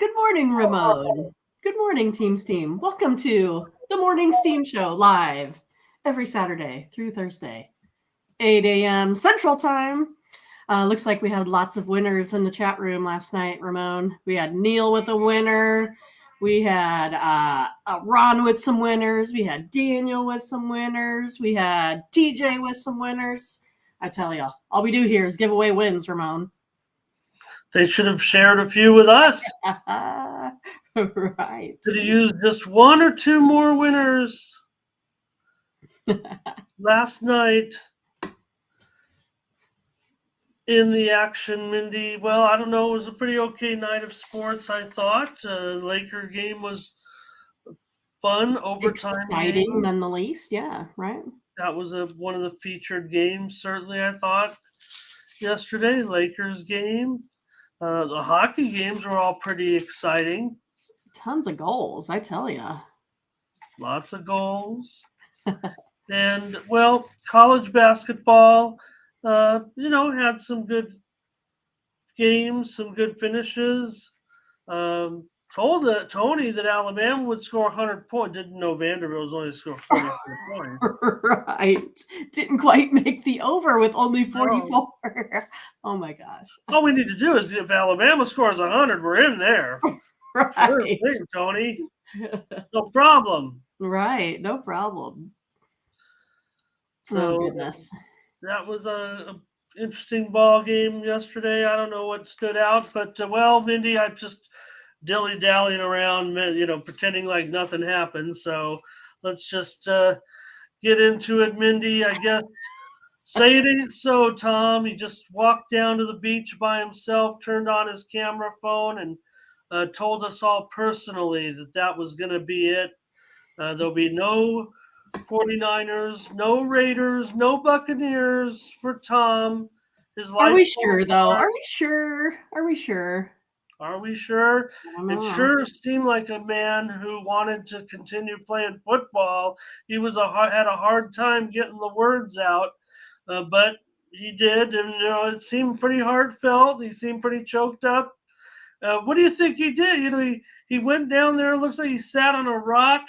Good morning, Ramon. Good morning, Teams Team. Welcome to the Morning Steam Show live every Saturday through Thursday, 8 a.m. Central Time. Looks like we had lots of winners in the chat room last night, Ramon. We had Neil with a winner. We had Ron with some winners. We had Daniel with some winners. We had TJ with some winners. I tell you, all we do here is give away wins, Ramon. They should have shared a few with us. Right. Could have used just one or two more winners last night in the action, Mindy. Well, I don't know. It was a pretty okay night of sports, I thought. Laker game was fun, overtime Exciting, game. none the least. Yeah, right. That was one of the featured games, certainly, I thought, yesterday. Lakers game. The hockey games were all pretty exciting. Tons of goals, I tell you. Lots of goals. And, well, college basketball, had some good games, some good finishes. Told Tony that Alabama would score 100 points. Didn't know Vanderbilt was only score 44 points. Right. Didn't quite make the over with only 44. No. Oh, my gosh. All we need to do is if Alabama scores 100, we're in there. Right. Thing, Tony. No problem. Right. No problem. So, oh, goodness. That was a interesting ball game yesterday. I don't know what stood out, but, Mindy, I just dilly-dallying around, pretending like nothing happened. So let's just get into it, Mindy. I guess say it ain't so, Tom. He just walked down to the beach by himself, turned on his camera phone, and told us all personally that was going to be it. There'll be no 49ers, no Raiders, no Buccaneers for Tom. Are we sure, though? Are we sure? Are we sure? It sure seemed like a man who wanted to continue playing football. He had a hard time getting the words out, but he did, and it seemed pretty heartfelt. He seemed pretty choked up. What do you think he did? He went down there. It looks like he sat on a rock.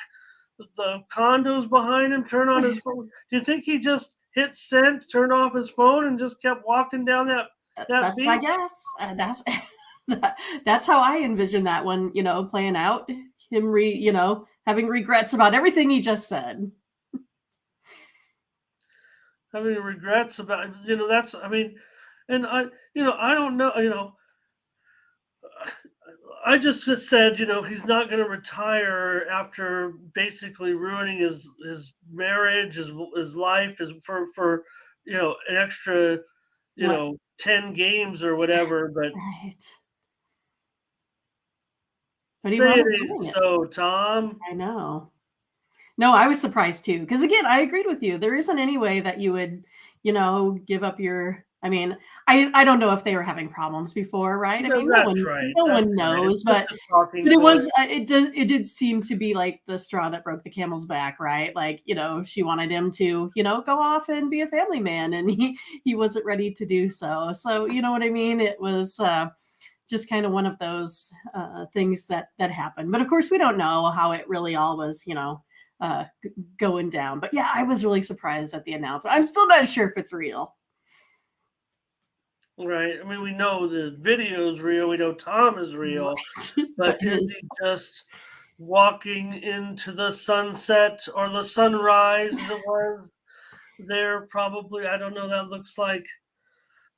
The condos behind him, turned on his phone. Do you think he just hit send, turned off his phone, and just kept walking down that That's beach? my guess. That's how I envision that one, playing out. Him having regrets about everything he just said. Having regrets about, that's, and I don't know, I just said, he's not going to retire after basically ruining his marriage, his life, for an extra, 10 games or whatever. But right. But say it ain't so, Tom. I know. No, I was surprised too, because again, I agreed with you. There isn't any way that you would, give up your. I mean, I don't know if they were having problems before, right? No, no one knows, but it was it did seem to be like the straw that broke the camel's back, right? Like, she wanted him to, go off and be a family man, and he wasn't ready to do so. So, you know what I mean? It was just kind of one of those things that happened. But of course, we don't know how it really all was, going down. But yeah, I was really surprised at the announcement. I'm still not sure if it's real. Right. I mean, we know the video is real. We know Tom is real. Right. But is he just walking into the sunset or the sunrise as it was there? Probably. I don't know. That looks like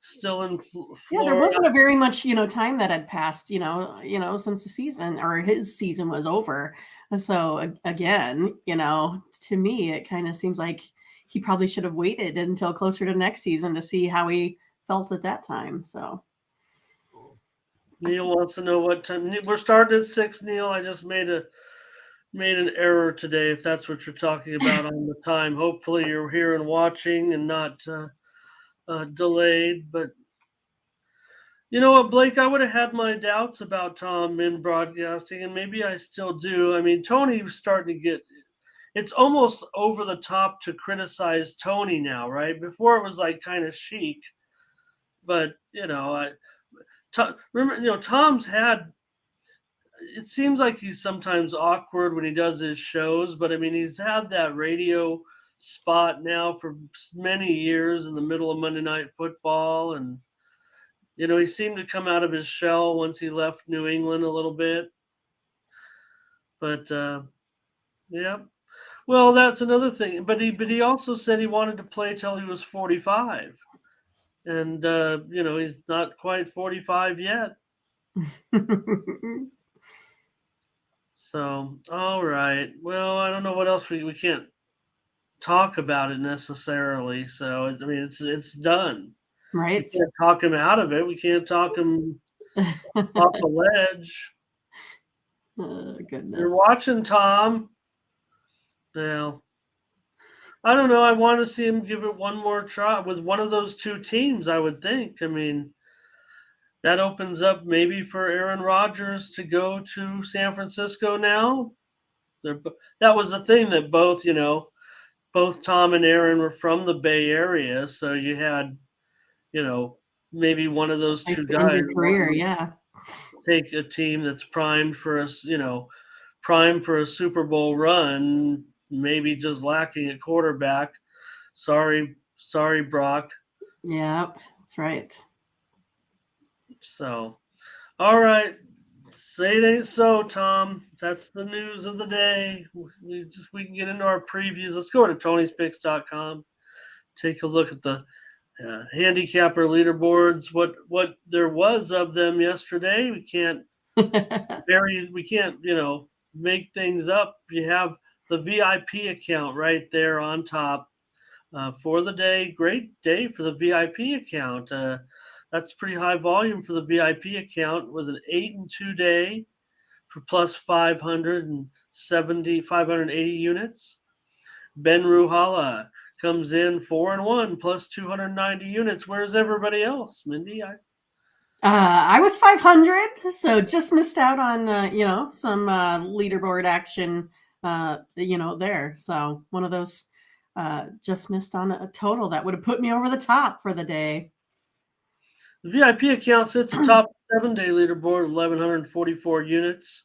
still in Florida. Yeah, there wasn't a very much, time that had passed, since the season or his season was over. So again, to me, it kind of seems like he probably should have waited until closer to next season to see how he felt at that time. So Neil wants to know what time we're starting at 6. Neil, I just made an error today. If that's what you're talking about on the time, hopefully you're here and watching and not delayed. But you know what, Blake, I would have had my doubts about Tom in broadcasting, and maybe I still do. I mean, Tony was starting to get. It's almost over the top to criticize Tony now, right? Before it was like kind of chic. But remember, Tom's had it seems like he's sometimes awkward when he does his shows, but I mean, he's had that radio spot now for many years in the middle of Monday Night Football. And, he seemed to come out of his shell once he left New England a little bit. But, yeah. Well, that's another thing. But he also said he wanted to play till he was 45. And, he's not quite 45 yet. So, all right. Well, I don't know what else we can't talk about it necessarily. So, I mean, it's done. Right. We can't talk him out of it. We can't talk him off the ledge. Oh, goodness. You're watching, Tom. Well, I don't know. I want to see him give it one more try with one of those two teams, I would think. I mean, that opens up maybe for Aaron Rodgers to go to San Francisco now. That was the thing that both Tom and Aaron were from the Bay Area. So you had, maybe one of those two guys. Your career, yeah. Take a team that's primed for a Super Bowl run, maybe just lacking a quarterback. Sorry, Brock. Yeah, that's right. So, all right. Say it ain't so, Tom. That's the news of the day. We can get into our previews. Let's go to Tony'sPicks.com. Take a look at the handicapper leaderboards. What there was of them yesterday. We can't make things up. You have the VIP account right there on top for the day. Great day for the VIP account. That's pretty high volume for the VIP account with an 8-2 day for plus 580 units. Ben Ruhala comes in 4-1 plus 290 units. Where's everybody else, Mindy? I was 500, so just missed out on some leaderboard action there. So one of those just missed on a total that would have put me over the top for the day. The VIP account sits atop the 7-day leaderboard, 1,144 units.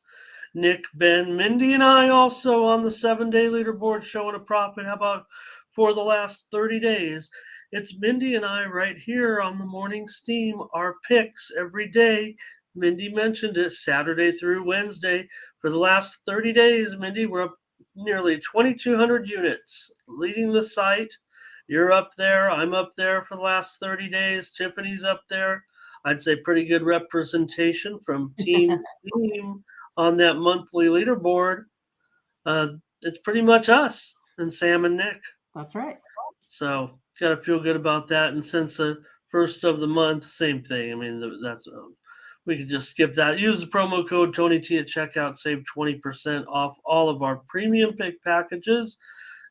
Nick, Ben, Mindy, and I also on the 7-day leaderboard showing a profit. How about for the last 30 days? It's Mindy and I right here on the Morning Steam, our picks every day. Mindy mentioned it, Saturday through Wednesday. For the last 30 days, Mindy, we're up nearly 2,200 units, leading the site. You're up there. I'm up there for the last 30 days. Tiffany's up there. I'd say pretty good representation from team to team on that monthly leaderboard. It's pretty much us and Sam and Nick. That's right. So got to feel good about that. And since the first of the month, same thing. I mean, that's we could just skip that. Use the promo code TonyT at checkout. Save 20% off all of our premium pick packages.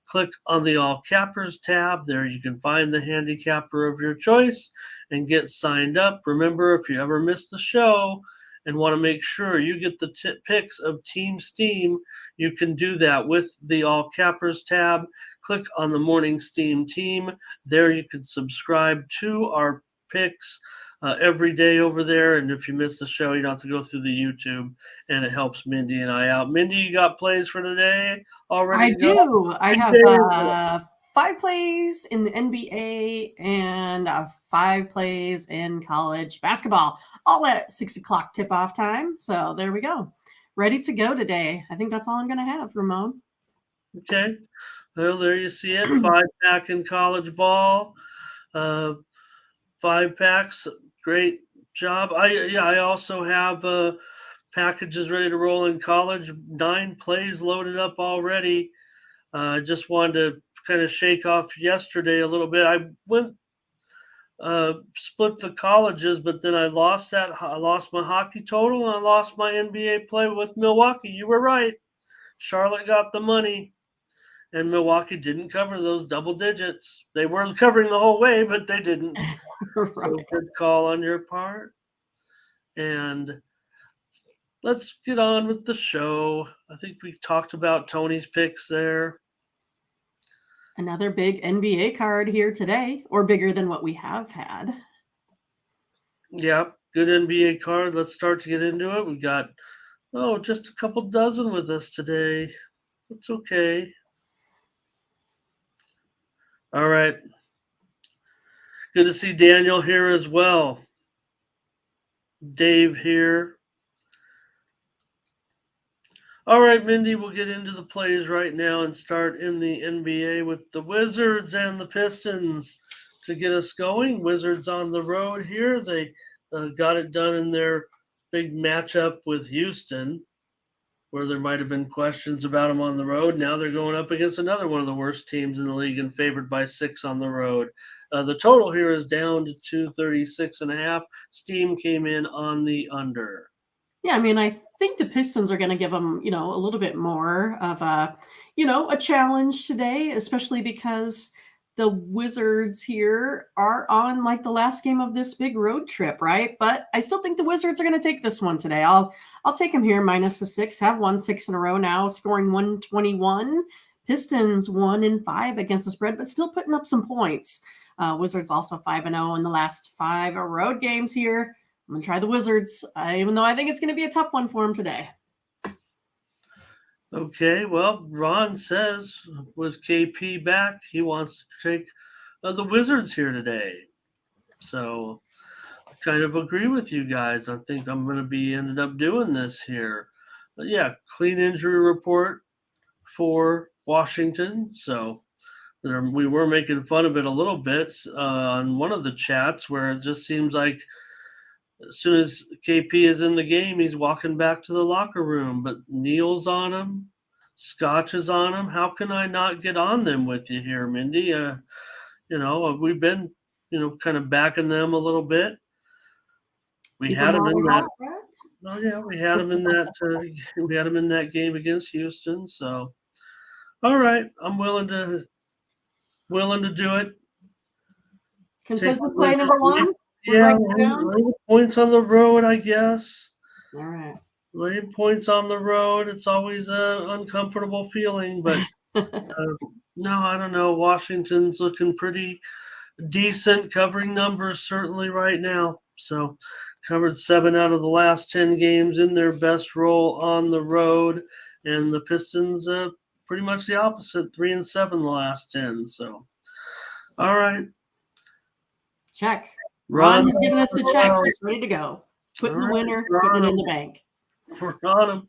Click on the All Cappers tab. There you can find the handicapper of your choice and get signed up. Remember, if you ever miss the show and want to make sure you get the picks of Team Steam, you can do that with the All Cappers tab. Click on the Morning Steam team. There you can subscribe to our picks every day over there. And if you miss the show, you don't have to go through the YouTube, and it helps Mindy and I out. Mindy, you got plays for today already? I do. I have 5 plays in the NBA and 5 plays in college basketball, all at 6 o'clock tip-off time. So there we go. Ready to go today. I think that's all I'm going to have, Ramon. Okay. Well, there you see it. 5-pack in college ball. 5 packs. Great job. I also have packages ready to roll in college. 9 plays loaded up already. I just wanted to kind of shake off yesterday a little bit. I went split the colleges, but then I lost my hockey total, and I lost my NBA play with Milwaukee. You were right. Charlotte got the money, and Milwaukee didn't cover those double digits. They were covering the whole way, but they didn't. Right. So good call on your part. And let's get on with the show. I think we talked about Tony's picks there. Another big NBA card here today, or bigger than what we have had. Yeah, good NBA card. Let's start to get into it. We got Oh, just a couple dozen with us today. That's okay. All right. Good to see Daniel here as well. Dave here. All right, Mindy, we'll get into the plays right now and start in the NBA with the Wizards and the Pistons to get us going. Wizards on the road here. They got it done in their big matchup with Houston, where there might have been questions about them on the road. Now they're going up against another one of the worst teams in the league and favored by 6 on the road. The total here is down to 236.5. Steam came in on the under. Yeah, I mean, I think the Pistons are going to give them, a little bit more of a challenge today, especially because the Wizards here are on like the last game of this big road trip, right? But I still think the Wizards are going to take this one today. I'll take them here minus the 6. Have won 6 in a row now, scoring 121. Pistons 1-5 against the spread, but still putting up some points. Wizards also 5-0 in the last 5 road games here. I'm going to try the Wizards, even though I think it's going to be a tough one for them today. Okay, well, Ron says with KP back, he wants to take the Wizards here today. So I kind of agree with you guys. I think I'm going to be ended up doing this here. But yeah, clean injury report for Washington. So we were making fun of it a little bit on one of the chats where it just seems like as soon as KP is in the game, he's walking back to the locker room. But Neil's on him, Scotch is on him. How can I not get on them with you here, Mindy? We've been, kind of backing them a little bit. We had them in that. Oh yeah, we had them in that. We had them in that game against Houston. So, all right, I'm willing to do it. Consensus play number 1. Yeah, lay points on the road, I guess. All right. Lay points on the road. It's always an uncomfortable feeling, but no, I don't know. Washington's looking pretty decent, covering numbers certainly right now. So covered 7 out of the last 10 games in their best role on the road, and the Pistons pretty much the opposite, 3-7 the last 10. So, all right. Check. Ron has given us the check. He's ready to go. Putting the winner, putting it in the bank. We're on him.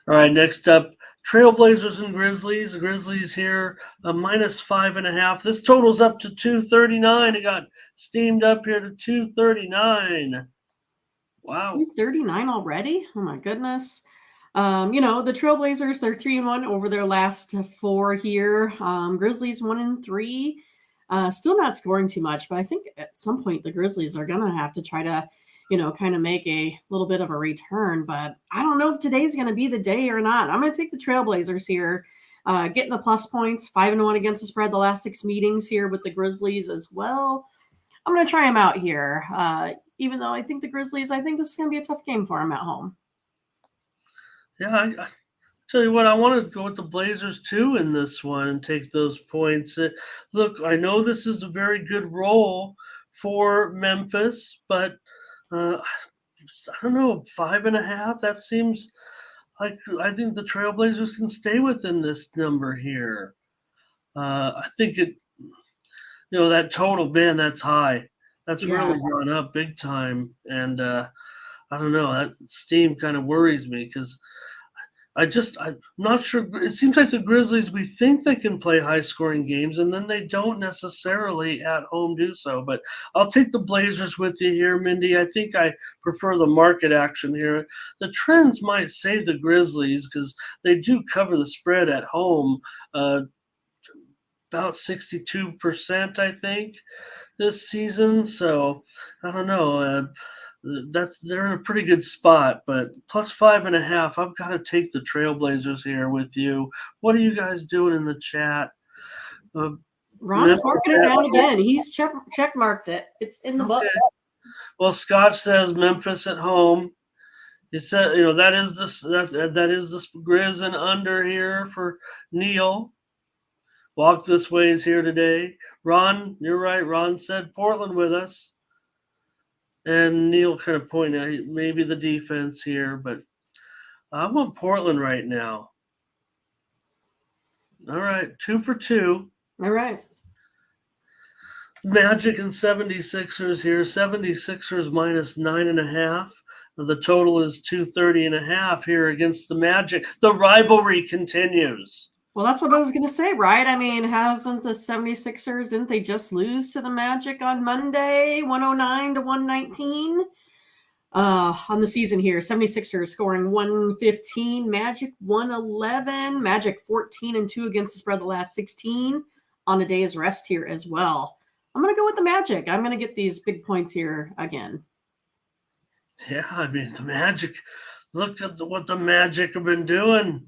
All right, next up, Trailblazers and Grizzlies. The Grizzlies here, minus 5.5. This totals up to 239. It got steamed up here to 239. Wow. 239 already? Oh, my goodness. The Trailblazers, they're 3-1 over their last 4 here. Grizzlies 1-3. Still not scoring too much, but I think at some point the Grizzlies are going to have to try to, kind of make a little bit of a return. But I don't know if today's going to be the day or not. I'm going to take the Trailblazers here, getting the plus points, 5-1 against the spread the last 6 meetings here with the Grizzlies as well. I'm going to try them out here, even though I think the Grizzlies, I think this is going to be a tough game for them at home. Yeah, I tell you what, I want to go with the Blazers too in this one and take those points. Look, I know this is a very good roll for Memphis, but I don't know, 5.5. That seems like I think the Trailblazers can stay within this number here. I think it, that total, man, that's high. That's really gone up big time, and I don't know. That steam kind of worries me because I'm not sure. It seems like the Grizzlies, we think they can play high-scoring games, and then they don't necessarily at home do so. But I'll take the Blazers with you here, Mindy. I think I prefer the market action here. The trends might say the Grizzlies because they do cover the spread at home about 62%, I think, this season. So I don't know. They're in a pretty good spot, but plus 5.5. I've got to take the Trailblazers here with you. What are you guys doing in the chat? Ron's marking it down again. He's check marked it. It's in the book. Well, Scott says Memphis at home. He said, that is the Grizz and under here for Neil. Walk this ways here today. Ron, you're right. Ron said Portland with us. And Neil kind of pointed out maybe the defense here, but I want Portland right now. All right, 2 for 2. All right. Magic and 76ers here. 76ers minus 9.5. The total is 230.5 here against the Magic. The rivalry continues. Well, that's what I was going to say, right? I mean, hasn't the 76ers, didn't they just lose to the Magic on Monday, 109 to 119? On the season here, 76ers scoring 115, Magic 111, Magic 14-2 against the spread the last 16 on a day's rest here as well. I'm going to go with the Magic. I'm going to get these big points here again. Yeah, I mean, the Magic, look at what the Magic have been doing.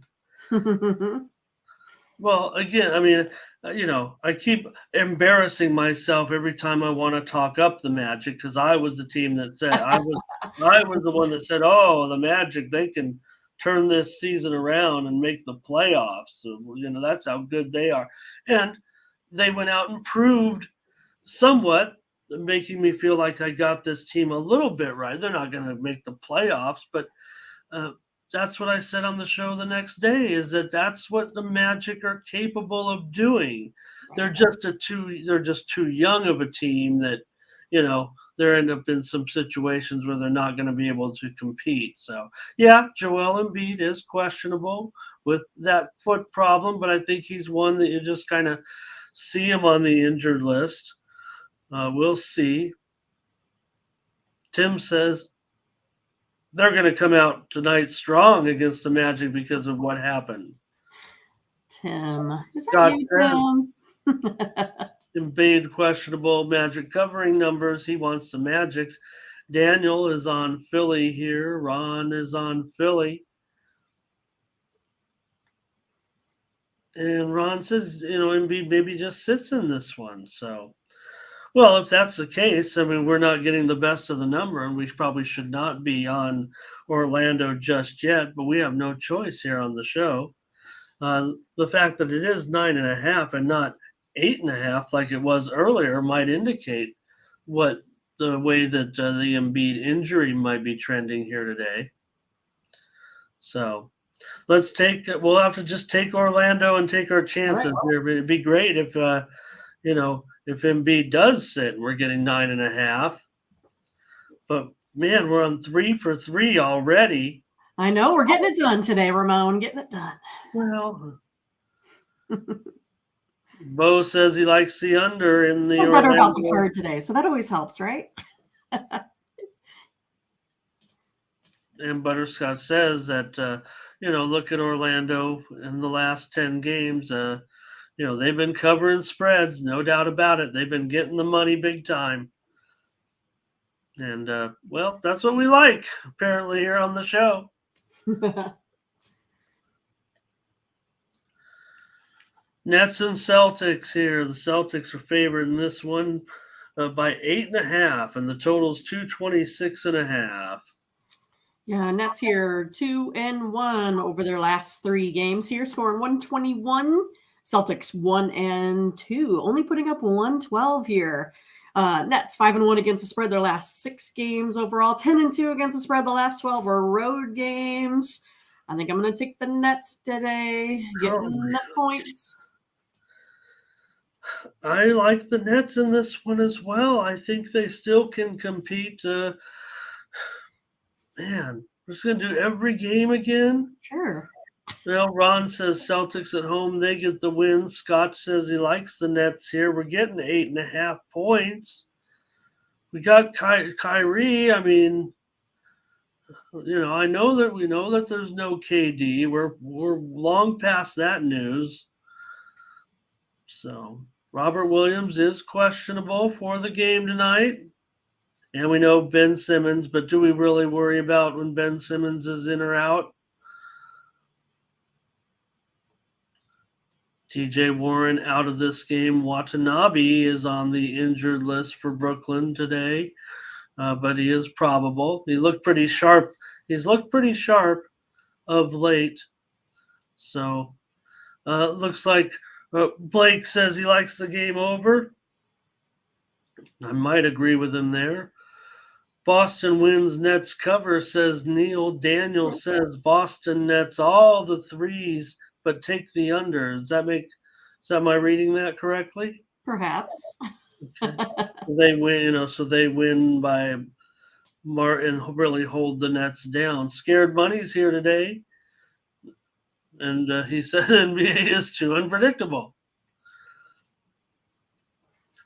Well, again, I mean, I keep embarrassing myself every time I want to talk up the Magic because I was the team that said I was the one that said, "Oh, the Magic, they can turn this season around and make the playoffs." So, that's how good they are, and they went out and proved somewhat, making me feel like I got this team a little bit right. They're not going to make the playoffs, but that's what I said on the show the next day, is that's what the Magic are capable of doing. They're just too young of a team that, they're end up in some situations where they're not going to be able to compete. So yeah, Joel Embiid is questionable with that foot problem, but I think he's one that you just kind of see him on the injured list. We'll see. Tim says they're going to come out tonight strong against the Magic because of what happened. Tim. Is that you, Tim? Embiid questionable, Magic covering numbers. He wants the Magic. Daniel is on Philly here. Ron is on Philly. And Ron says, Embiid maybe just sits in this one. So, well, if that's the case, I mean, we're not getting the best of the number, and we probably should not be on Orlando just yet, but we have no choice here on the show. The fact that it is 9.5 and not 8.5 like it was earlier might indicate what the way that the Embiid injury might be trending here today. So we'll have to just take Orlando and take our chances here. It'd be great if, if Embiid does sit, we're getting 9.5. But man, we're on 3 for 3 already. I know, we're getting it done today, Ramon. Getting it done. Well, Bo says he likes the under in the. Feel better about the card today, so that always helps, right? And Butterscotch says that look at Orlando in the last 10 games. They've been covering spreads, no doubt about it. They've been getting the money big time. And, that's what we like, apparently, here on the show. Nets and Celtics here. The Celtics are favored in this one by 8.5, and the total's 226.5. Yeah, Nets here 2-1 over their last 3 games here, scoring 121. Celtics 1-2, only putting up 112 here. Nets 5-1 against the spread their last 6 games overall. 10-2 against the spread the last 12 are road games. I think I'm going to take the Nets today, getting the points. I like the Nets in this one as well. I think they still can compete. Man, we're just going to do every game again? Sure. Well, Ron says Celtics at home, they get the win. Scott says he likes the Nets here. We're getting 8.5 points. We got Kyrie. I mean, I know that we know that there's no KD. We're long past that news. So Robert Williams is questionable for the game tonight. And we know Ben Simmons, but do we really worry about when Ben Simmons is in or out? TJ Warren out of this game. Watanabe is on the injured list for Brooklyn today, but he is probable. He looked pretty sharp. He's looked pretty sharp of late. So looks like Blake says he likes the game over. I might agree with him there. Boston wins, Nets cover, says Neil. Daniel says Boston Nets all the threes, but take the under. Am I reading that correctly? Perhaps. Okay. They win, so they win by Martin, really hold the Nets down. Scared Money's here today, and he said NBA is too unpredictable.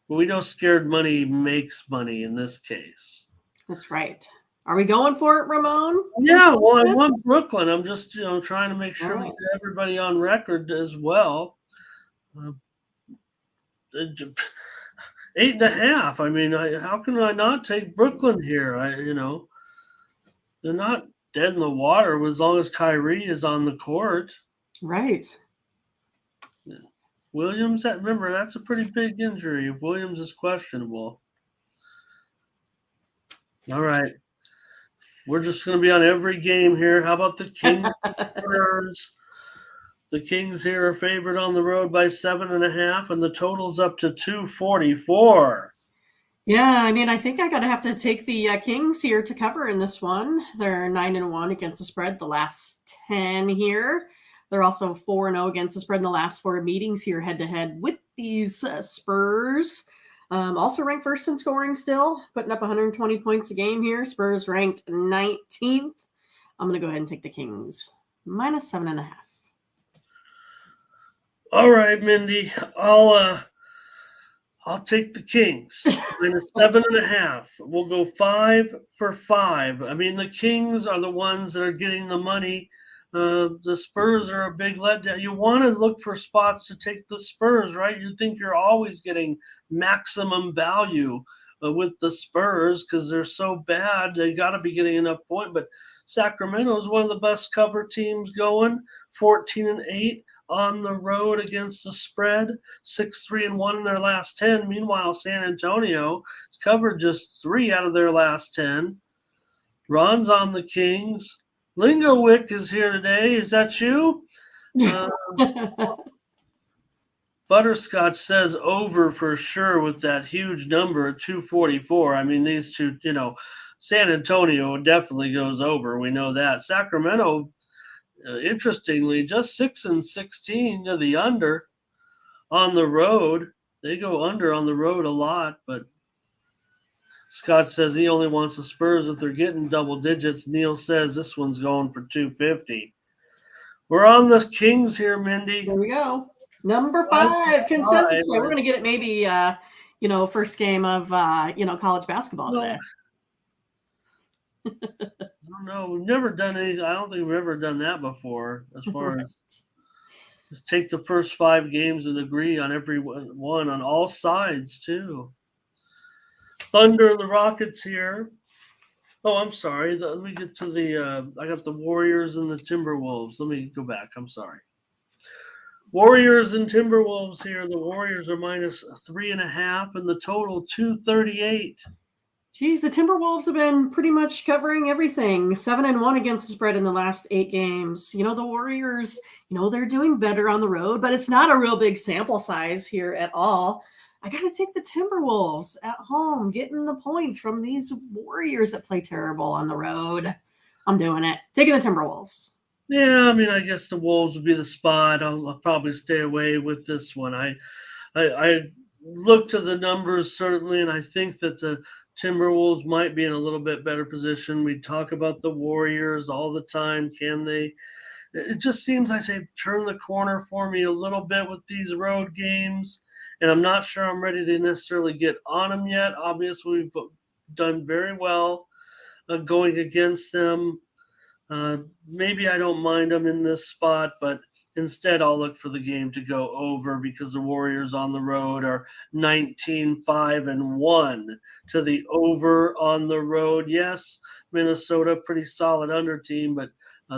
But we know Scared Money makes money in this case. That's right. Are we going for it, Ramon? Yeah, well, I want Brooklyn. I'm just, trying to make sure All we right. get everybody on record as well. 8.5. I mean, how can I not take Brooklyn here? They're not dead in the water as long as Kyrie is on the court. Right. Williams, remember, that's a pretty big injury. Williams is questionable. All right. We're just going to be on every game here. How about the Kings? Spurs? The Kings here are favored on the road by 7.5, and the total's up to 244. Yeah, I mean, I think I gotta have to take the Kings here to cover in this one. They're 9-1 against the spread the last 10 here. They're also 4-0 against the spread in the last 4 meetings here, head to head with these Spurs. Also ranked first in scoring still, putting up 120 points a game here. Spurs ranked 19th. I'm gonna go ahead and take the Kings minus 7.5. All right, Mindy. I'll take the Kings minus 7.5. We'll go 5 for 5. I mean, the Kings are the ones that are getting the money. The Spurs are a big letdown. You want to look for spots to take the Spurs, right? You think you're always getting maximum value with the Spurs because they're so bad. They got to be getting enough point. But Sacramento is one of the best cover teams going, 14-8. On the road against the spread, 6-3-1 in their last 10. Meanwhile, San Antonio has covered just 3 out of their last 10. Ron's on the Kings. Lingowick is here today. Is that you? Butterscotch says over for sure with that huge number of 244. I mean, these two, San Antonio definitely goes over. We know that. Sacramento, interestingly, just 6-16 to the under on the road. They go under on the road a lot, but Scott says he only wants the Spurs if they're getting double digits. Neil says this one's going for 250. We're on the Kings here, Mindy. Here we go. Number 5 consensus play. We're going to get it maybe, first game of, college basketball today. I don't know. We've never done anything. I don't think we've ever done that before. As far as just take the first 5 games and agree on every one on all sides too. Thunder, the Rockets here. Oh, I'm sorry. Let me get to the. I got the Warriors and the Timberwolves. Let me go back. I'm sorry. Warriors and Timberwolves here. The Warriors are minus 3.5, and the total 238. Geez, the Timberwolves have been pretty much covering everything. 7-1 against the spread in the last 8 games. The Warriors, they're doing better on the road, but it's not a real big sample size here at all. I got to take the Timberwolves at home, getting the points from these Warriors that play terrible on the road. I'm doing it. Taking the Timberwolves. Yeah, I mean, I guess the Wolves would be the spot. I'll probably stay away with this one. I look to the numbers certainly, and I think that the Timberwolves might be in a little bit better position. We talk about the Warriors all the time. Can they? It just seems like they've turned the corner for me a little bit with these road games, and I'm not sure I'm ready to necessarily get on them yet. Obviously, we've done very well going against them. Maybe I don't mind them in this spot, but instead I'll look for the game to go over because the Warriors on the road are 19-5-1 to the over on the road. Yes, Minnesota, pretty solid under team, but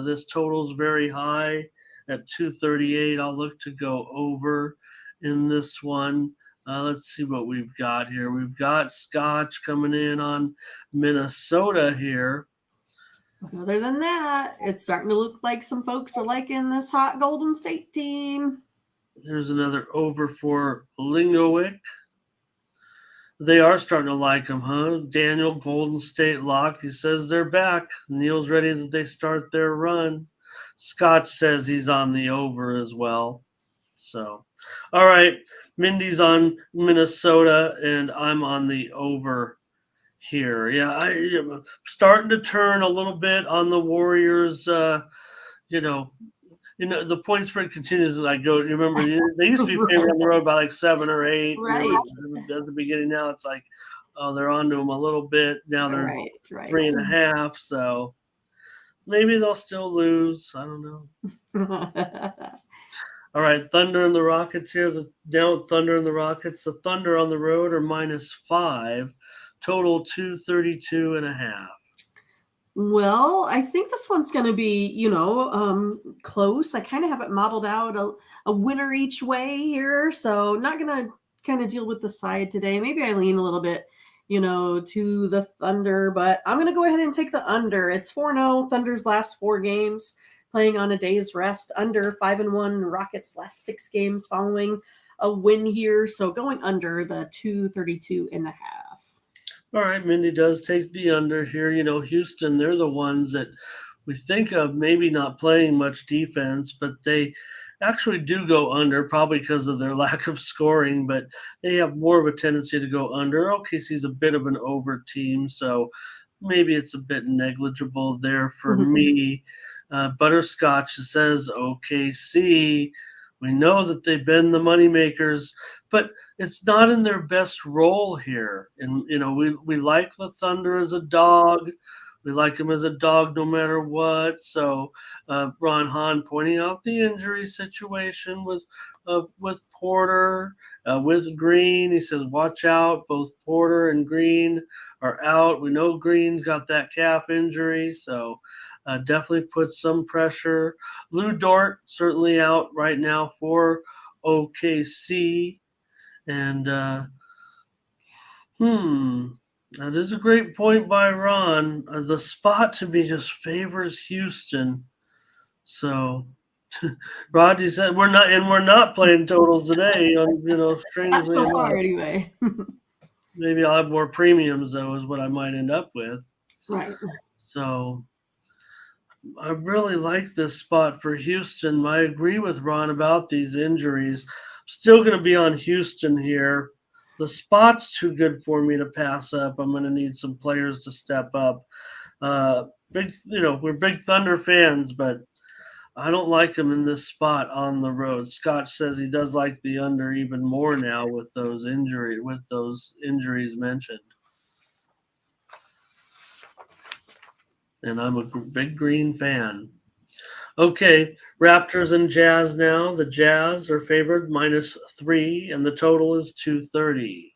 this total's very high at 238. I'll look to go over in this one. Let's see what we've got here. We've got Scotch coming in on Minnesota here. But other than that, it's starting to look like some folks are liking this hot Golden State team. Here's another over for Lingowick. They are starting to like him, huh? Daniel Golden State Lock. He says they're back. Neil's ready that they start their run. Scott says he's on the over as well. So, all right. Mindy's on Minnesota, and I'm on the over here. Yeah, I'm starting to turn a little bit on the Warriors. You know, the point spread continues as I go. You remember they used to be favored on the road by like 7 or 8. Right. At the beginning, now it's like, oh, they're onto them a little bit. Now they're Right. 3.5. So maybe they'll still lose. I don't know. All right, Thunder and the Rockets here. Down Thunder and the Rockets. The Thunder on the road are -5. Total 232.5. Well, I think this one's going to be, close. I kind of have it modeled out a winner each way here. So not going to kind of deal with the side today. Maybe I lean a little bit, to the Thunder, but I'm going to go ahead and take the under. It's 4-0, Thunder's last 4 games, playing on a day's rest. Under 5-1, Rockets last 6 games following a win here. So going under the 232.5. All right, Mindy does take the under here. Houston, they're the ones that we think of maybe not playing much defense, but they actually do go under, probably because of their lack of scoring, but they have more of a tendency to go under. OKC's a bit of an over team, so maybe it's a bit negligible there for me. Butterscotch says OKC. We know that they've been the moneymakers, but it's not in their best role here. And, we like the Thunder as a dog. We like him as a dog no matter what. So Ron Hahn pointing out the injury situation with Porter, with Green. He says, watch out. Both Porter and Green are out. We know Green's got that calf injury, so definitely puts some pressure. Lou Dort certainly out right now for OKC. And that is a great point by Ron. The spot to me just favors Houston. So Rodney said we're not playing totals today. Strangely Not so far enough. anyway. Maybe I'll have more premiums though, is what I might end up with. Right. So I really like this spot for Houston. I agree with Ron about these injuries. Still going to be on Houston here. The spot's too good for me to pass up. I'm going to need some players to step up. We're big Thunder fans, but I don't like them in this spot on the road. Scott says he does like the under even more now with those injuries mentioned. And I'm a big Green fan. Okay, Raptors and Jazz now. The Jazz are favored -3, and the total is 230.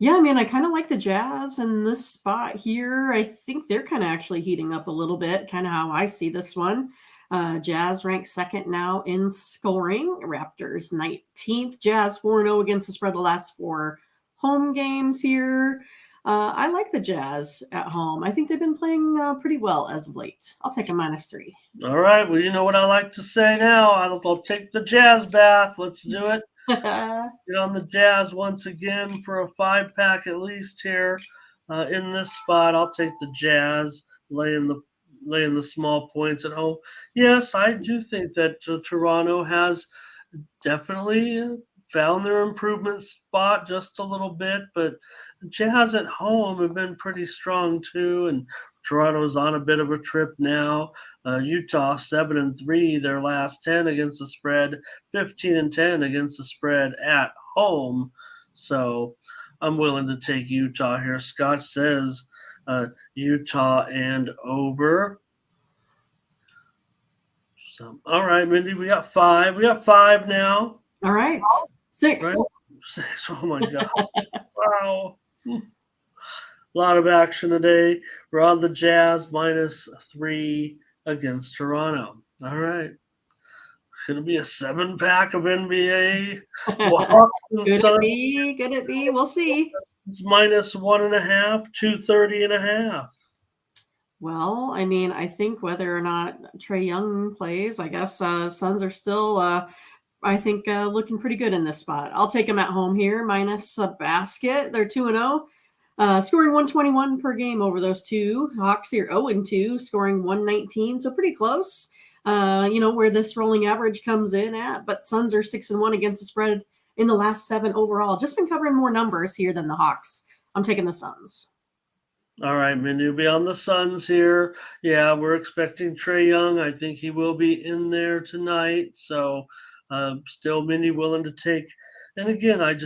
Yeah, I mean, I kind of like the Jazz in this spot here. I think they're kind of actually heating up a little bit, kind of how I see this one. Jazz ranked second now in scoring. Raptors 19th. Jazz 4-0 against the spread the last 4 home games here. I like the Jazz at home. I think they've been playing pretty well as of late. I'll take a -3. All right. Well, you know what I like to say now. I'll take the Jazz bath. Let's do it. Get on the Jazz once again for a 5-pack at least here in this spot. I'll take the Jazz laying the small points at home. Yes, I do think that Toronto has definitely found their improvement spot just a little bit, but the Jazz at home have been pretty strong too, and Toronto's on a bit of a trip now. Utah 7-3, their last 10 against the spread, 15-10 against the spread at home. So I'm willing to take Utah here. Scott says Utah and over. So, all right, Mindy, we got 5. We got 5 now. All right. 6. Right? 6. Oh my God. Wow. A lot of action today. We're on the Jazz -3 against Toronto. All right. Going to be a 7-pack of NBA. Could it be? Could it be? We'll see. It's -1.5, 230.5. Well, I mean, I think whether or not Trae Young plays, I guess Suns are still I think looking pretty good in this spot. I'll take them at home here, minus a basket. They're 2-0. Scoring 121 per game over those two. Hawks here 0-2, scoring 119, so pretty close. Where this rolling average comes in at. But Suns are 6-1 against the spread in the last 7 overall. Just been covering more numbers here than the Hawks. I'm taking the Suns. All right, Mindy will be on the Suns here. Yeah, we're expecting Trae Young. I think he will be in there tonight. So still Mindy willing to take. And again, I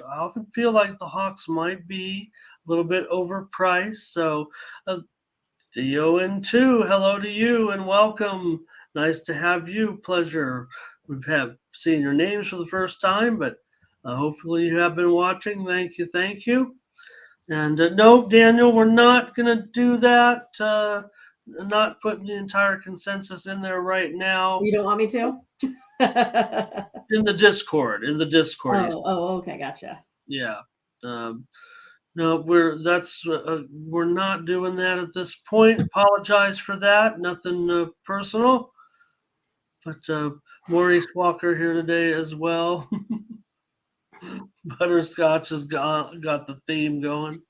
often feel like the Hawks might be a little bit overpriced. So Theo and 2, hello to you and welcome. Nice to have you. Pleasure. We've seen your names for the first time, but hopefully you have been watching. Thank you. Thank you. And no, Daniel, we're not going to do that. Not putting the entire consensus in there right now. You don't want me to? In the Discord. Oh, okay, gotcha. Yeah. No, we're not doing that at this point. Apologize for that. Nothing personal. But Maurice Walker here today as well. Butterscotch has got the theme going.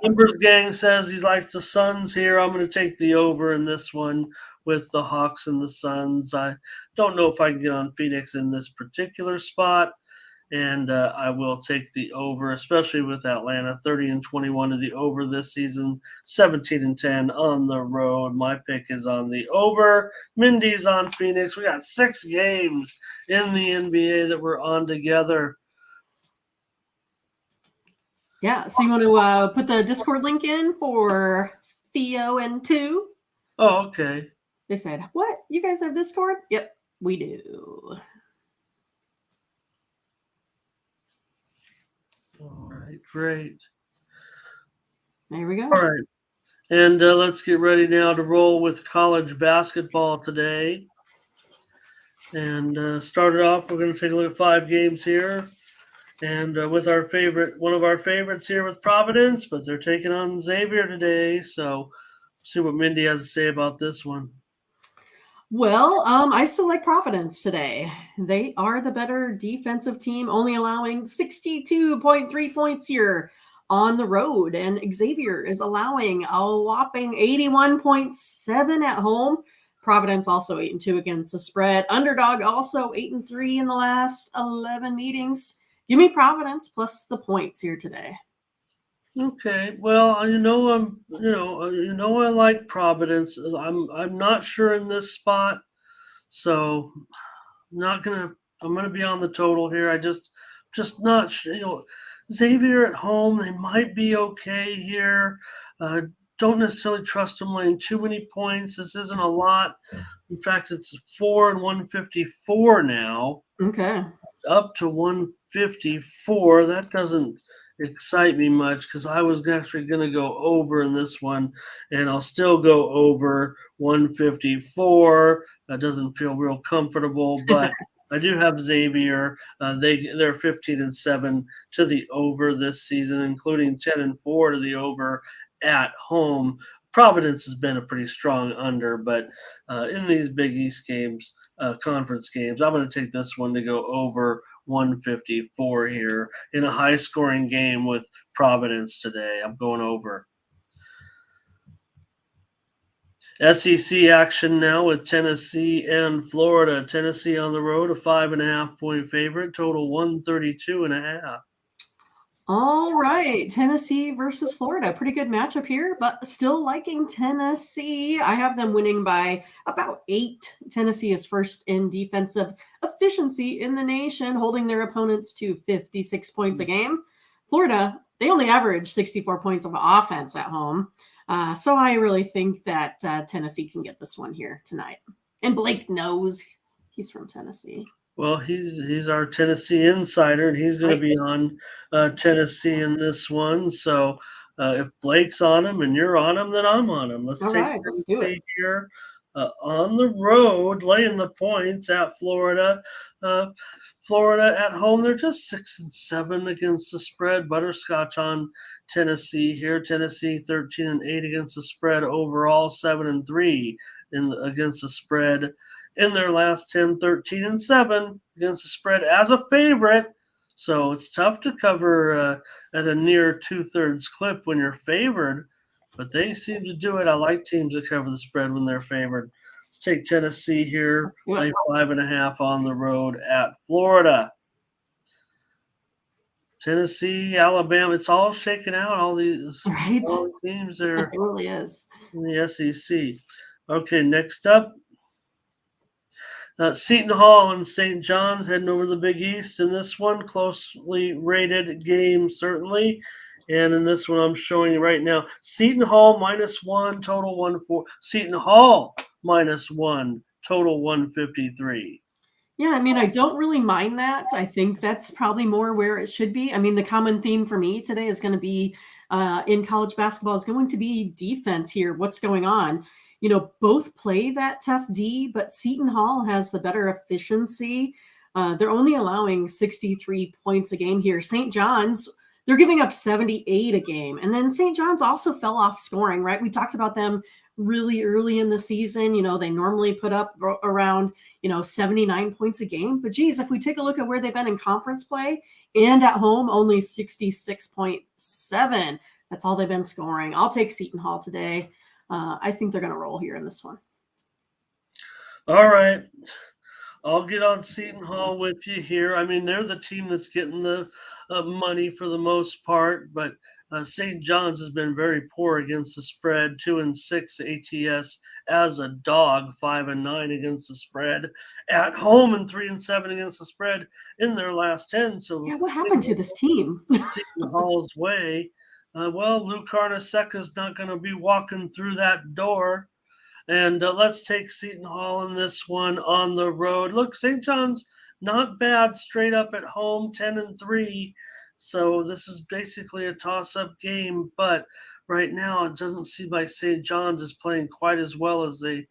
Numbers Gang says he likes the Suns here. I'm going to take the over in this one with the Hawks and the Suns. I don't know if I can get on Phoenix in this particular spot, and I will take the over, especially with Atlanta 30-21 to the over this season, 17-10 on the road. My pick is on the over. Mindy's on Phoenix. We got 6 games in the NBA that we're on together. Yeah, so you want to put the Discord link in for Theo and 2? Oh, okay. They said, what? You guys have Discord? Yep, we do. All right, great. There we go. All right. And let's get ready now to roll with college basketball today. And start it off, we're going to take a look at 5 games here. And with one of our favorites here with Providence, but they're taking on Xavier today. So see what Mindy has to say about this one. Well, I still like Providence today. They are the better defensive team, only allowing 62.3 points here on the road. And Xavier is allowing a whopping 81.7 at home. Providence also 8-2 against the spread. Underdog also 8-3 in the last 11 meetings. Give me Providence plus the points here today. Okay, well, I like Providence. I'm not sure in this spot, so I'm gonna be on the total here. I just not sure. Xavier at home, they might be okay here. Don't necessarily trust them laying too many points. This isn't a lot. In fact, it's 4 and 154 now. Okay. Up to 154. That doesn't excite me much because I was actually going to go over in this one, and I'll still go over 154. That doesn't feel real comfortable, but I do have Xavier. They're 15-7 to the over this season, including 10-4 to the over at home. Providence has been a pretty strong under, but in these Big East games, conference games, I'm going to take this one to go over 154 here in a high-scoring game with Providence today. I'm going over. SEC action now with Tennessee and Florida. Tennessee on the road, a 5.5-point favorite, total 132.5. All right, Tennessee versus Florida. Pretty good matchup here, but still liking Tennessee. I have them winning by about 8. Tennessee is first in defensive efficiency in the nation, holding their opponents to 56 points a game. Florida, they only average 64 points of offense at home. So I really think that Tennessee can get this one here tonight. And Blake knows he's from Tennessee. Well, he's our Tennessee insider, and he's going to be on Tennessee in this one. So if Blake's on him and you're on him, then I'm on him. Let's do it here on the road, laying the points at Florida. Florida at home, they're just 6-7 against the spread. Butterscotch on Tennessee here. Tennessee 13-8 against the spread overall, 7-3 against the spread in their last 10, 13-7 against the spread as a favorite. So it's tough to cover at a near 2/3 clip when you're favored, but they seem to do it. I like teams that cover the spread when they're favored. Let's take Tennessee here, lay 5.5 on the road at Florida. Tennessee, Alabama, it's all shaken out. All these teams there. It really is. In the SEC. Okay, next up, Seton Hall and St. John's heading over the Big East. In this one, closely rated game, certainly. And in this one, I'm showing you right now, Seton Hall -1, total 1-4. Seton Hall -1, total 153. Yeah, I mean, I don't really mind that. I think that's probably more where it should be. I mean, the common theme for me today is going to be in college basketball is going to be defense here. What's going on? You know, both play that tough D, but Seton Hall has the better efficiency. They're only allowing 63 points a game here. St. John's, they're giving up 78 a game. And then St. John's also fell off scoring, right? We talked about them really early in the season. You know, they normally put up around, 79 points a game. But geez, if we take a look at where they've been in conference play and at home, only 66.7. That's all they've been scoring. I'll take Seton Hall today. I think they're going to roll here in this one. All right. I'll get on Seton Hall with you here. I mean, they're the team that's getting the money for the most part, but St. John's has been very poor against the spread, 2-6 ATS as a dog, 5-9 against the spread at home, and 3-7 against the spread in their last 10. So yeah, what happened to this team? Seton Hall's way. Well, Luke Carnesecca's not going to be walking through that door. And let's take Seton Hall in this one on the road. Look, St. John's not bad straight up at home, 10-3. So this is basically a toss-up game. But right now, it doesn't seem like St. John's is playing quite as well as they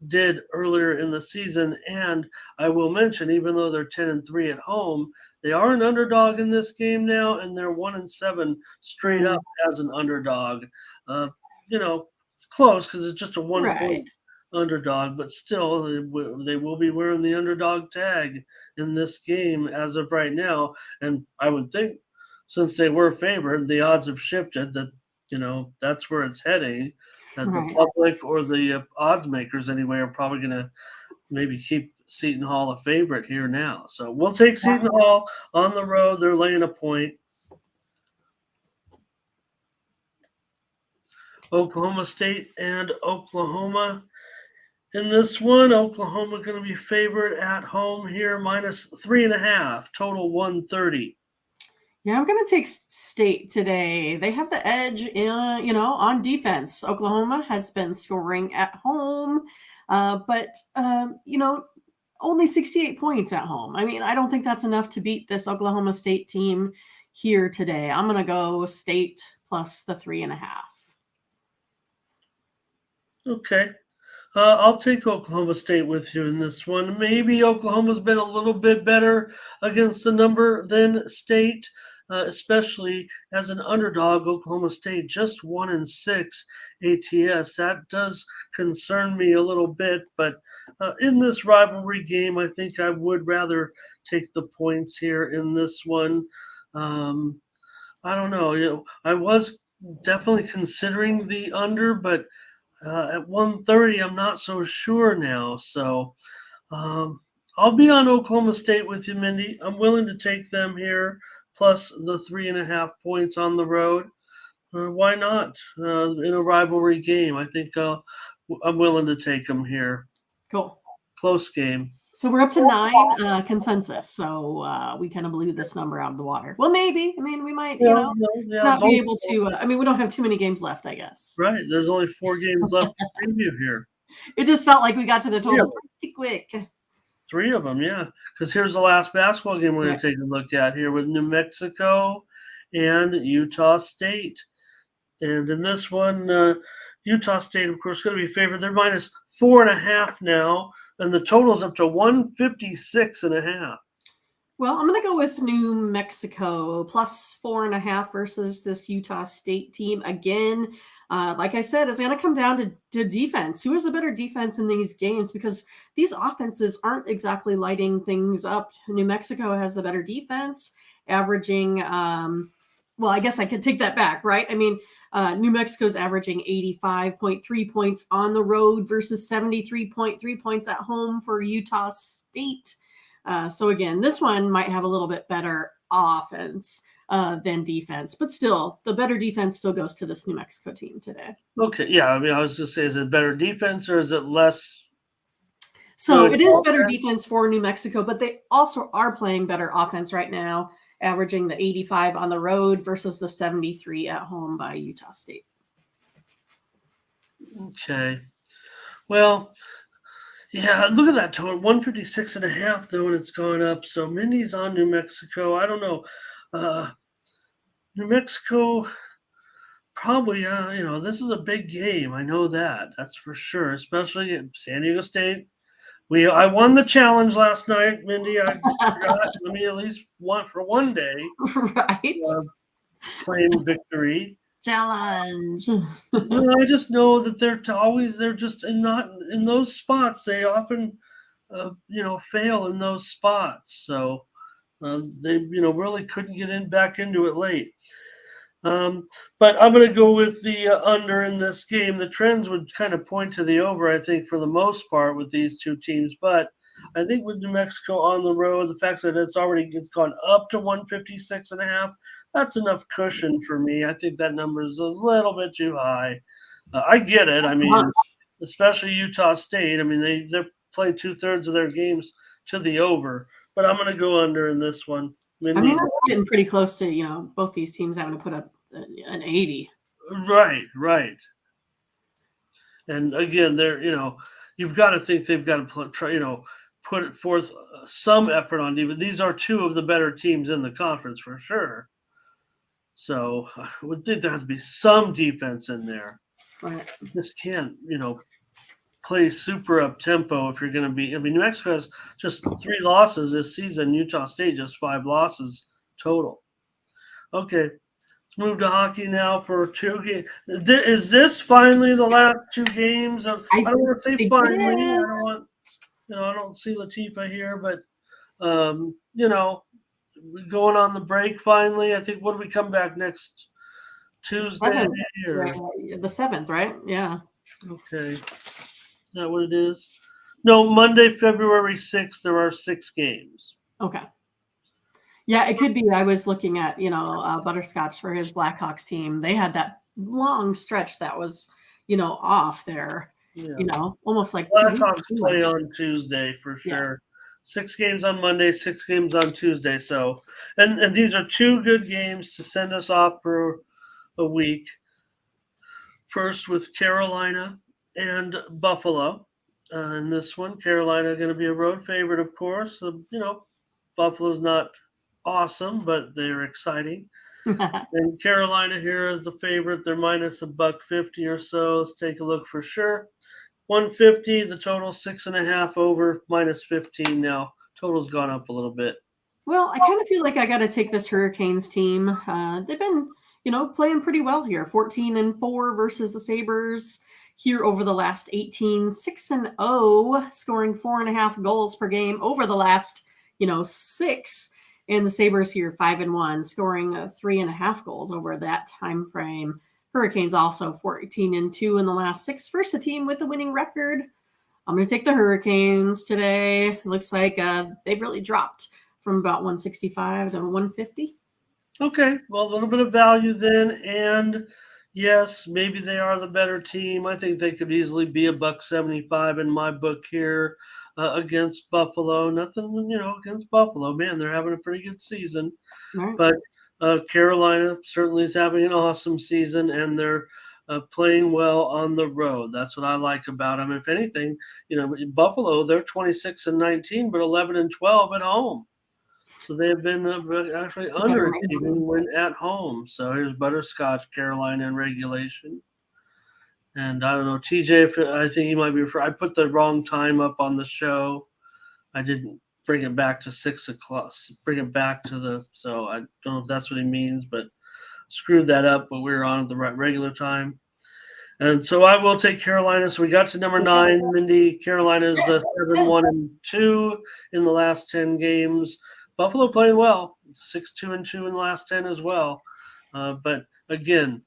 did earlier in the season. And I will mention, even though they're 10-3 at home, they are an underdog in this game now, and they're 1-7 straight up as an underdog. It's close because it's just a 1-point underdog, but still, they will be wearing the underdog tag in this game as of right now. And I would think, since they were favored, the odds have shifted that that's where it's heading. That the public or the odds makers anyway are probably going to maybe keep Seton Hall a favorite here now. So we'll take Seton Hall on the road. They're laying a point. Oklahoma State and Oklahoma. In this one, Oklahoma going to be favored at home here, -3.5, total 130. Yeah, I'm going to take State today. They have the edge, on defense. Oklahoma has been scoring at home, but only 68 points at home. I mean, I don't think that's enough to beat this Oklahoma State team here today. I'm going to go State plus the 3.5. Okay. I'll take Oklahoma State with you in this one. Maybe Oklahoma's been a little bit better against the number than State, especially as an underdog. Oklahoma State just 1-6 ATS. That does concern me a little bit, but in this rivalry game, I think I would rather take the points here in this one. I don't know. I was definitely considering the under, but at 130, I'm not so sure now. So I'll be on Oklahoma State with you, Mindy. I'm willing to take them here, plus the 3.5 points on the road. Why not? In a rivalry game, I think I'm willing to take them here. Cool. Close game. So we're up to 9 consensus. So we kind of blew this number out of the water. Well, maybe. I mean, we might, not be able to. We don't have too many games left, I guess. Right. There's only 4 games left to preview here. It just felt like we got to the total pretty quick. 3 of them, yeah. Because here's the last basketball game we're going to take a look at here with New Mexico and Utah State. And in this one, Utah State, of course, going to be favored. They're -4.5 now. And the total's up to 156.5. Well, I'm going to go with New Mexico plus 4.5 versus this Utah State team. Again, like I said, it's going to come down to defense. Who has a better defense in these games? Because these offenses aren't exactly lighting things up. New Mexico has the better defense, averaging, well, I guess I could take that back, right? I mean, New Mexico's averaging 85.3 points on the road versus 73.3 points at home for Utah State. So again, this one might have a little bit better offense than defense, but still, the better defense still goes to this New Mexico team today. Okay, yeah. I mean, I was just saying, is it better defense or is it less? So it is better defense for New Mexico, but they also are playing better offense right now, averaging the 85 on the road versus the 73 at home by Utah State. Okay. Well, yeah, look at that total, 156.5 though, and it's gone up. So Mindy's on New Mexico. I don't know. New Mexico probably, this is a big game. I know that. That's for sure, especially in San Diego State. I won the challenge last night, Mindy. I forgot. Let me at least for one day. Right. Claim victory. Challenge. Well, I just know that they're just not in those spots. They often, fail in those spots. So they, really couldn't get back into it late. But I'm going to go with the under in this game. The trends would kind of point to the over, I think, for the most part with these two teams. But I think with New Mexico on the road, the fact that it's gone up to 156.5, that's enough cushion for me. I think that number is a little bit too high. I get it. I mean, especially Utah State. I mean, they play 2/3 of their games to the over. But I'm going to go under in this one. I mean, that's getting pretty close to, both these teams having to put up an 80. Right. And again, you've got to think they've got to put forth some effort on defense. These are two of the better teams in the conference for sure. So I would think there has to be some defense in there. Right. You just can't, play super up tempo if you're going to be. I mean, New Mexico has just 3 losses this season. Utah State just 5 losses total. Okay, let's move to hockey now for 2 games. Is this finally the last 2 games? I don't want to say finally. I don't see Latifa here, but going on the break finally. I think what do we come back next Tuesday? The 7th, right? Yeah. Okay. Is that what it is? No, Monday, February 6th, there are 6 games. Okay. Yeah, it could be. I was looking at, Butterscotch for his Blackhawks team. They had that long stretch that was, off there, almost like Blackhawks play on Tuesday for sure. Yes. 6 games on Monday, 6 games on Tuesday. So, and these are 2 good games to send us off for a week. First with Carolina and Buffalo. In this one, Carolina going to be a road favorite, of course. Buffalo's not awesome, but they're exciting. And Carolina here is the favorite. They're minus $1.50 or so. Let's take a look for sure. 150, the total 6.5 over, minus 15 now. Total's gone up a little bit. Well, I kind of feel like I got to take this Hurricanes team. They've been, playing pretty well here. 14-4 versus the Sabres here over the last 18. 6-0, scoring 4.5 goals per game over the last, 6. And the Sabres here 5-1, scoring 3.5 goals over that time frame. Hurricanes also 14-2 in the last 6. First a team with a winning record. I'm going to take the Hurricanes today. It looks like they've really dropped from about 165 to 150. Okay, well, a little bit of value then, and yes, maybe they are the better team. I think they could easily be $1.75 in my book here against Buffalo. Nothing, against Buffalo. Man, they're having a pretty good season. Right. But Carolina certainly is having an awesome season, and they're playing well on the road. That's what I like about them. If anything, Buffalo, they're 26-19, but 11-12 at home. So they've been actually underachieving when at home. So here's Butterscotch, Carolina in regulation. And I don't know, TJ, I think he might be I put the wrong time up on the show. I didn't bring it back to 6 o'clock. Bring it back to the. So I don't know if that's what he means, but screwed that up. But we were on at the regular time. And so I will take Carolina. So we got to number 9, Mindy. Carolina's 7-1-2 in the last 10 games. Buffalo playing well, 6-2-2 in the last 10 as well. But again,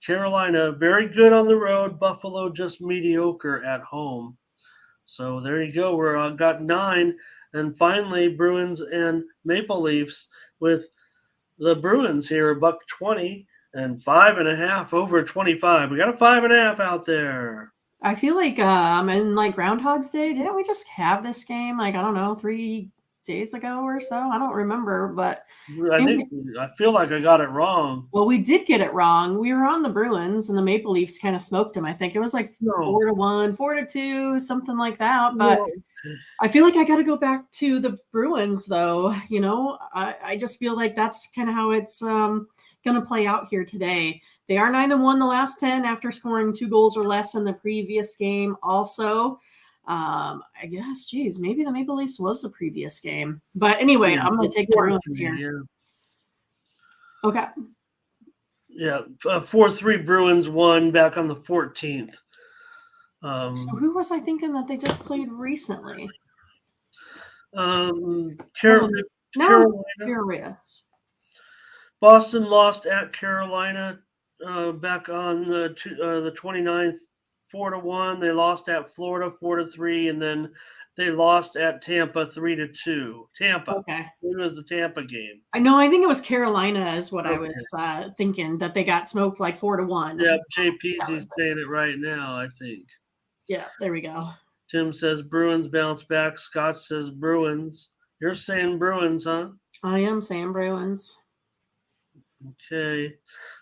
Carolina very good on the road. Buffalo just mediocre at home. So there you go. We're got 9, and finally Bruins and Maple Leafs with the Bruins here $1.20. And 5.5 over 25. We got a 5.5 out there. I feel like in like Groundhog's Day, didn't we just have this game? Like, I don't know, 3 days ago or so. I don't remember, but I feel like I got it wrong. Well, we did get it wrong. We were on the Bruins, and the Maple Leafs kind of smoked them. I think it was like 4-1, 4-2, something like that. But I feel like I got to go back to the Bruins, though. You know, I just feel like that's kind of how it's going to play out here today. They are 9-1 the last 10 after scoring 2 goals or less in the previous game. Also, I guess, geez, maybe the Maple Leafs was the previous game. But anyway, I'm going to take the Bruins here. Yeah. Okay. Yeah, 4-3 Bruins won back on the 14th. So who was I thinking that they just played recently? Carolina. Curious. Boston lost at Carolina back on the 29th, 4-1. They lost at Florida 4-3, and then they lost at Tampa 3-2. Tampa. Okay. It was the Tampa game. I know. I think it was Carolina is what I was thinking, that they got smoked like 4-1. Yeah, JP's saying it right now, I think. Yeah, there we go. Tim says Bruins bounce back. Scott says Bruins. You're saying Bruins, huh? I am saying Bruins. Okay.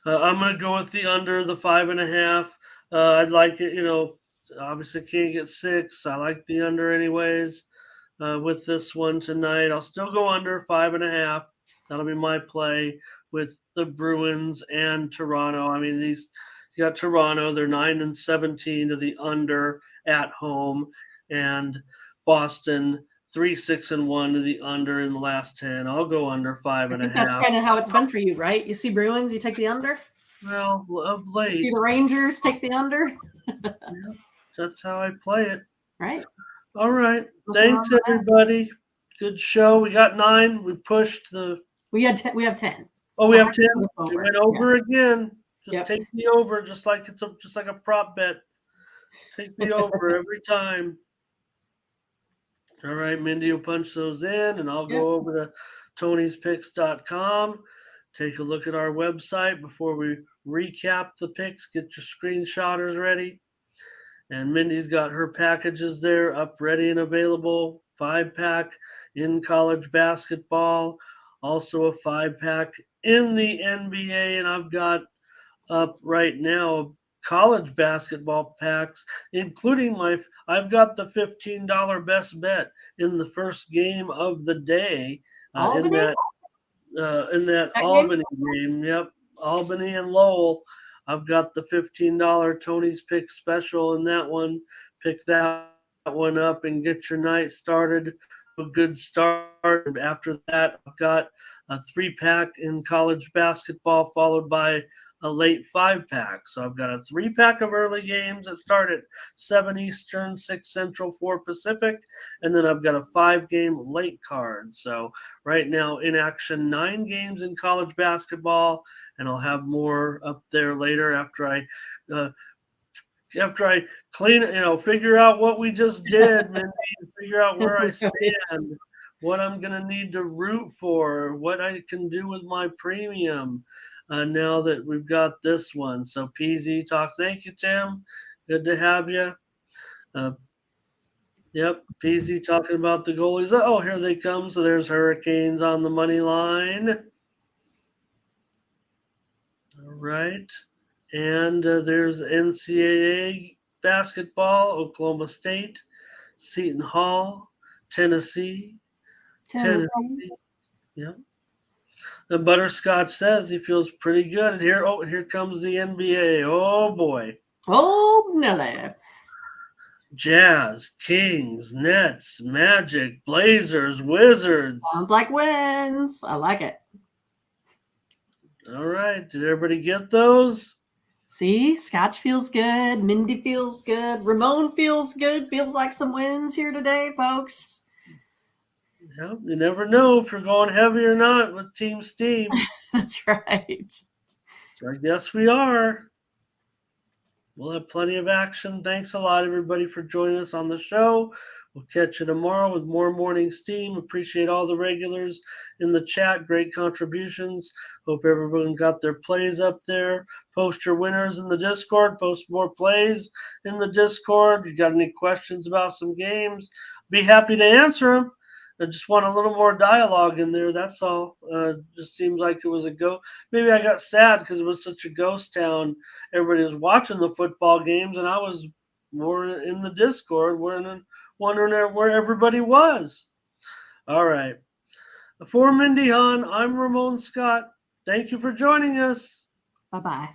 I'm going to go with the under, the 5.5. I'd like it, you know, obviously can't get 6. I like the under anyways with this one tonight. I'll still go under 5.5. That'll be my play with the Bruins and Toronto. I mean, you got Toronto. They're 9-17 to the under at home, and Boston 3-6-1 to the under in the last 10. I'll go under 5.5. That's kind of how it's been for you, right? You see Bruins, you take the under. Well, of late. You see the Rangers, take the under. Yeah, that's how I play it. Right. All right. Thanks, everybody. Good show. We got 9. We pushed the. We have 10. Oh, we have 10. We went over again. Just take the over, just like just like a prop bet. Take the over every time. All right, Mindy will punch those in, and I'll go over to Tony'sPicks.com. Take a look at our website before we recap the picks. Get your screenshotters ready. And Mindy's got her packages there up, ready and available. 5-pack in college basketball. Also a 5-pack in the NBA. And I've got up right now college basketball packs, including I've got the $15 best bet in the first game of the day in that Albany game. Yep, Albany and Lowell. I've got the $15 Tony's Pick special in that one. Pick that one up and get your night started. A good start. After that, I've got a 3-pack in college basketball, followed by a late 5-pack. So I've got a 3-pack of early games that start at 7 Eastern, 6 Central, 4 Pacific, and then I've got a 5-game late card. So right now in action, 9 games in college basketball, and I'll have more up there later after I clean, figure out what we just did, and figure out where I stand, what I'm going to need to root for, what I can do with my premium. Now that we've got this one. So PZ talks. Thank you, Tim. Good to have you. Yep, PZ talking about the goalies. Oh, here they come. So there's Hurricanes on the money line. All right. And there's NCAA basketball, Oklahoma State, Seton Hall, Tennessee. Yep. And Butterscotch says he feels pretty good. And here comes the NBA. Oh, boy. Oh, Nelly. Jazz, Kings, Nets, Magic, Blazers, Wizards. Sounds like wins. I like it. All right. Did everybody get those? See, Scotch feels good. Mindy feels good. Ramon feels good. Feels like some wins here today, folks. Yep, you never know if you're going heavy or not with Team Steam. That's right. I guess we are. We'll have plenty of action. Thanks a lot, everybody, for joining us on the show. We'll catch you tomorrow with more Morning Steam. Appreciate all the regulars in the chat. Great contributions. Hope everyone got their plays up there. Post your winners in the Discord. Post more plays in the Discord. You got any questions about some games? Be happy to answer them. I just want a little more dialogue in there. That's all. Just seems like it was a go. Maybe I got sad because it was such a ghost town. Everybody was watching the football games, and I was more in the Discord, wondering where everybody was. All right. For Mindy Hahn, I'm Ramon Scott. Thank you for joining us. Bye-bye.